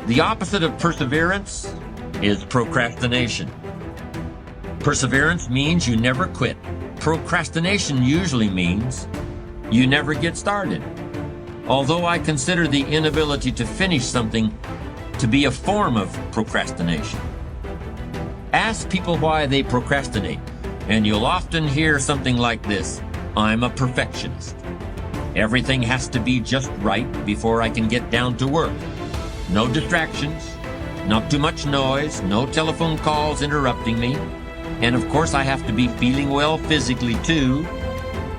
The opposite of perseverance is procrastination. Perseverance means you never quit. Procrastination usually means you never get started. Although I consider the inability to finish something to be a form of procrastination. Ask people why they procrastinate, and you'll often hear something like this: I'm a perfectionist. Everything has to be just right before I can get down to work. No distractions, not too much noise, no telephone calls interrupting me. And of course I have to be feeling well physically too.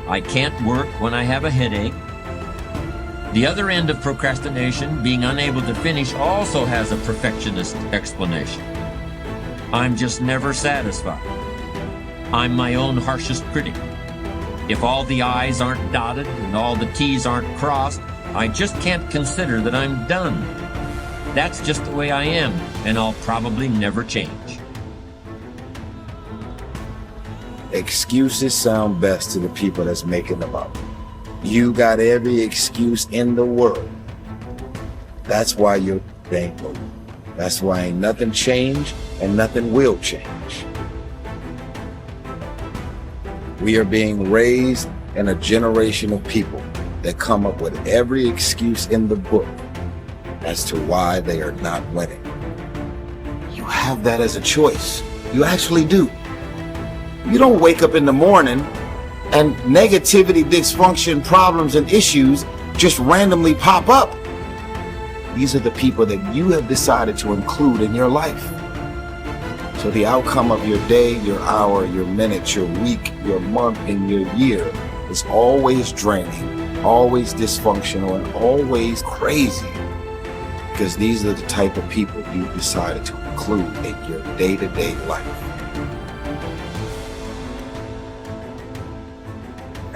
I can't work when I have a headache. The other end of procrastination, being unable to finish, also has a perfectionist explanation. I'm just never satisfied. I'm my own harshest critic. If all the I's aren't dotted and all the T's aren't crossed, I just can't consider that I'm done. That's just the way I am, and I'll probably never change. Excuses sound best to the people that's making them up. You got every excuse in the world. That's why you ain't moving. That's why ain't nothing changed and nothing will change. We are being raised in a generation of people that come up with every excuse in the book as to why they are not winning. You have that as a choice. You actually do. You don't wake up in the morning and negativity, dysfunction, problems, and issues just randomly pop up. These are the people that you have decided to include in your life. So the outcome of your day, your hour, your minute, your week, your month, and your year is always draining, always dysfunctional, and always crazy. Because these are the type of people you've decided to include in your day-to-day life.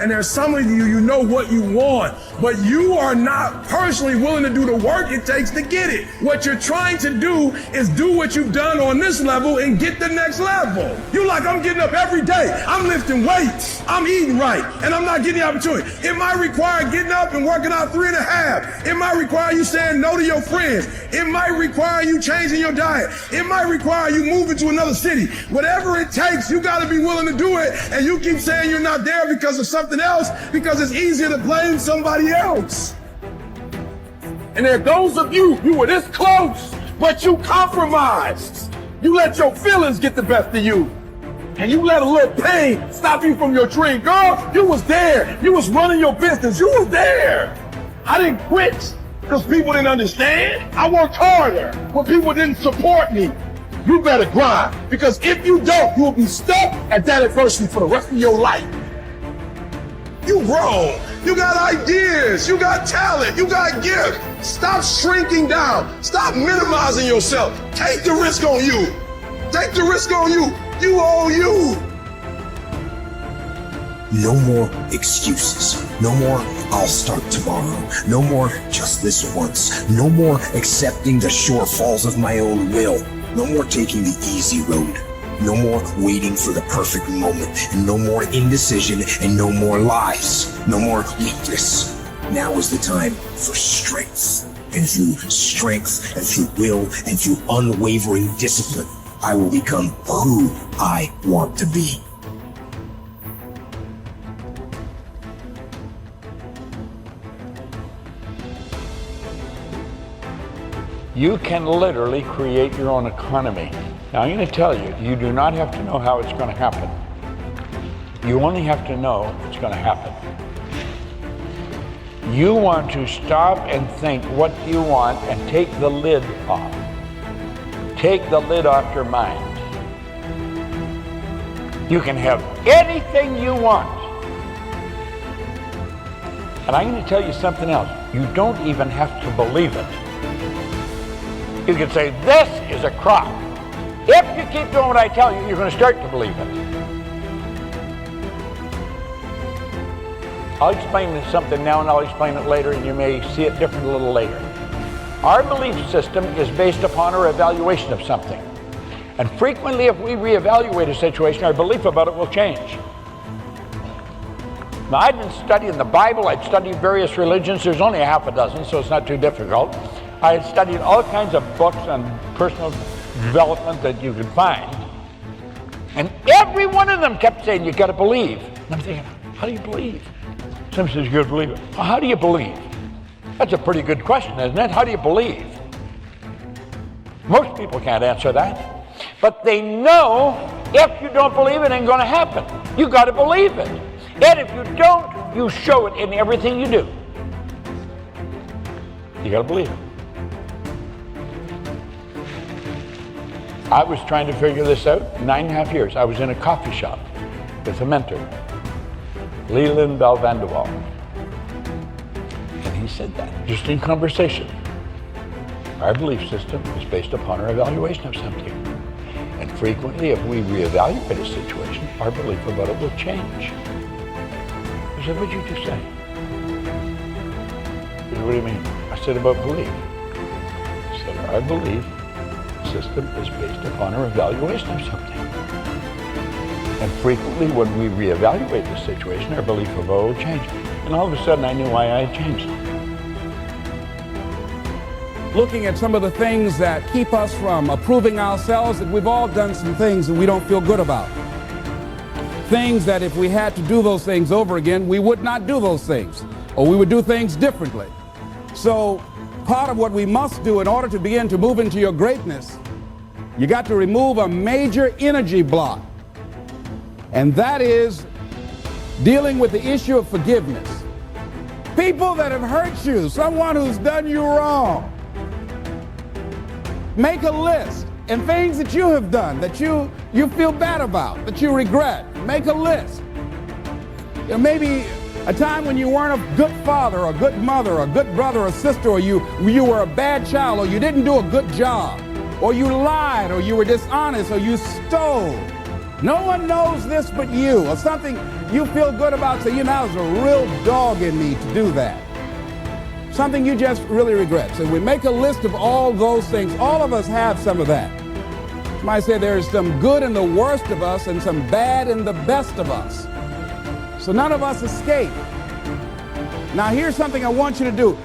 And there's some of you know what you want, but you are not personally willing to do the work it takes to get it. What you're trying to do is do what you've done on this level and get the next level. You're like, I'm getting up every day, I'm lifting weights, I'm eating right, and I'm not getting the opportunity. It might require getting up and working out 3.5. It might require you saying no to your friends. It might require you changing your diet. It might require you moving to another city. Whatever it takes, you gotta be willing to do it, and you keep saying you're not there because of something else, because it's easier to blame somebody else. And there are those of you were this close, but you compromised. You let your feelings get the best of you. And you let a little pain stop you from your dream. Girl, you was there. You was running your business. You was there. I didn't quit because people didn't understand. I worked harder when people didn't support me. You better grind, because if you don't, you will be stuck at that adversity for the rest of your life. You grown, you got ideas, you got talent, you got gifts. Stop shrinking down, stop minimizing yourself. Take the risk on you. Take the risk on you. You owe you. No more excuses. No more, I'll start tomorrow. No more, just this once. No more accepting the shortfalls of my own will. No more taking the easy road. No more waiting for the perfect moment, and no more indecision, and no more lies. No more weakness. Now is the time for strength. And through strength, and through will, and through unwavering discipline, I will become who I want to be. You can literally create your own economy. Now I'm going to tell you, you do not have to know how it's going to happen. You only have to know it's going to happen. You want to stop and think what you want and take the lid off. Take the lid off your mind. You can have anything you want. And I'm going to tell you something else. You don't even have to believe it. You can say, this is a crock. If you keep doing what I tell you, you're going to start to believe it. I'll explain something now and I'll explain it later, and you may see it different a little later. Our belief system is based upon our evaluation of something. And frequently, if we reevaluate a situation, our belief about it will change. Now, I've been studying the Bible, I've studied various religions. There's only a half a dozen, so it's not too difficult. I had studied all kinds of books on personal development that you could find. And every one of them kept saying, you got to believe. And I'm thinking, how do you believe? Somebody says, you got to believe it. Well, how do you believe? That's a pretty good question, isn't it? How do you believe? Most people can't answer that. But they know if you don't believe it ain't going to happen. You got to believe it. And if you don't, you show it in everything you do. You got to believe it. I was trying to figure this out 9.5 years. I was in a coffee shop with a mentor, Leland Bell Van de Waal. And he said that, just in conversation. Our belief system is based upon our evaluation of something. And frequently, if we reevaluate a situation, our belief about it will change. I said, what did you just say? He said, what do you mean? I said, about belief. He said, our belief system is based upon our evaluation of something. And frequently, when we reevaluate the situation, our belief about it will change. And all of a sudden, I knew why I had changed. Looking at some of the things that keep us from approving ourselves, that we've all done some things that we don't feel good about. Things that if we had to do those things over again, we would not do those things, or we would do things differently. So part of what we must do in order to begin to move into your greatness, you got to remove a major energy block. And that is dealing with the issue of forgiveness. People that have hurt you, someone who's done you wrong. Make a list, and things that you have done that you feel bad about, that you regret. Make a list. You know, maybe a time when you weren't a good father or a good mother or a good brother or sister, or you were a bad child, or you didn't do a good job, or you lied, or you were dishonest, or you stole. No one knows this but you, or something you feel good about, so you know, there's a real dog in me to do that. Something you just really regret. So we make a list of all those things. All of us have some of that. Somebody said there is some good in the worst of us and some bad in the best of us. So none of us escape. Now here's something I want you to do.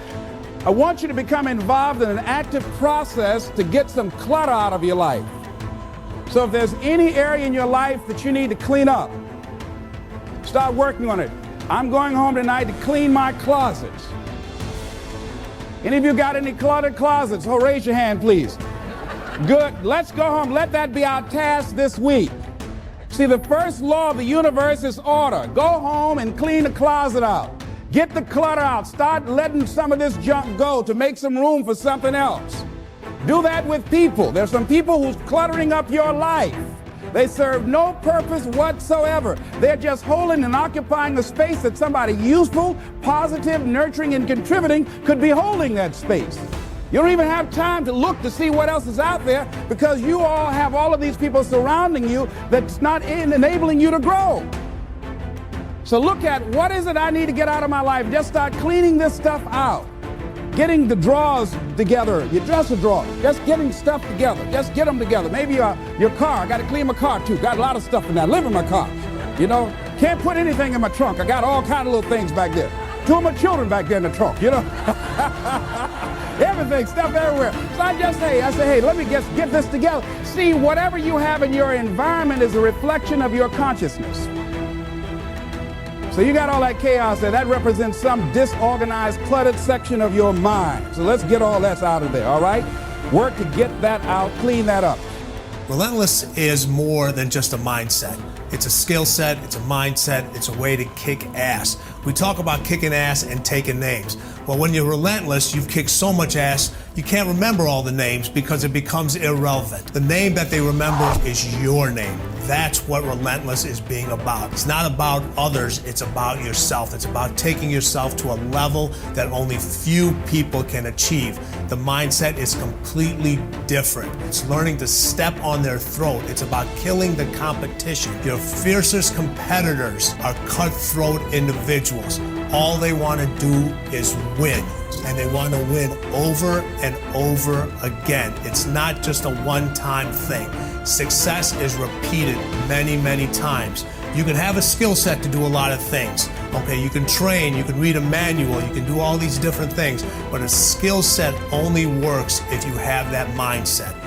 I want you to become involved in an active process to get some clutter out of your life. So if there's any area in your life that you need to clean up, start working on it. I'm going home tonight to clean my closets. Any of you got any cluttered closets? Oh, raise your hand, please. Good. Let's go home. Let that be our task this week. See, the first law of the universe is order. Go home and clean the closet out. Get the clutter out. Start letting some of this junk go to make some room for something else. Do that with people. There's some people who's cluttering up your life. They serve no purpose whatsoever. They're just holding and occupying the space that somebody useful, positive, nurturing, and contributing could be holding that space. You don't even have time to look to see what else is out there because you all have all of these people surrounding you that's not enabling you to grow. So look at what is it I need to get out of my life. Just start cleaning this stuff out. Getting the drawers together, your dresser drawer, just getting stuff together. Just get them together. Maybe your car, I got to clean my car too. Got a lot of stuff in there. I live in my car. You know, can't put anything in my trunk. I got all kind of little things back there. 2 of my children back there in the trunk, you know. Everything, stuff everywhere. So I say, hey, let me just get this together. See, whatever you have in your environment is a reflection of your consciousness. So you got all that chaos there. That represents some disorganized, cluttered section of your mind. So let's get all that out of there, all right? Work to get that out, clean that up. Relentless is more than just a mindset. It's a skill set, it's a mindset, it's a way to kick ass. We talk about kicking ass and taking names. Well, when you're relentless, you've kicked so much ass, you can't remember all the names because it becomes irrelevant. The name that they remember is your name. That's what relentless is being about. It's not about others, it's about yourself. It's about taking yourself to a level that only few people can achieve. The mindset is completely different. It's learning to step on their throat. It's about killing the competition. Your fiercest competitors are cutthroat individuals. All they want to do is win, and they want to win over and over again. It's not just a one-time thing. Success is repeated many, many times. You can have a skill set to do a lot of things. Okay, you can train, you can read a manual, you can do all these different things, but a skill set only works if you have that mindset.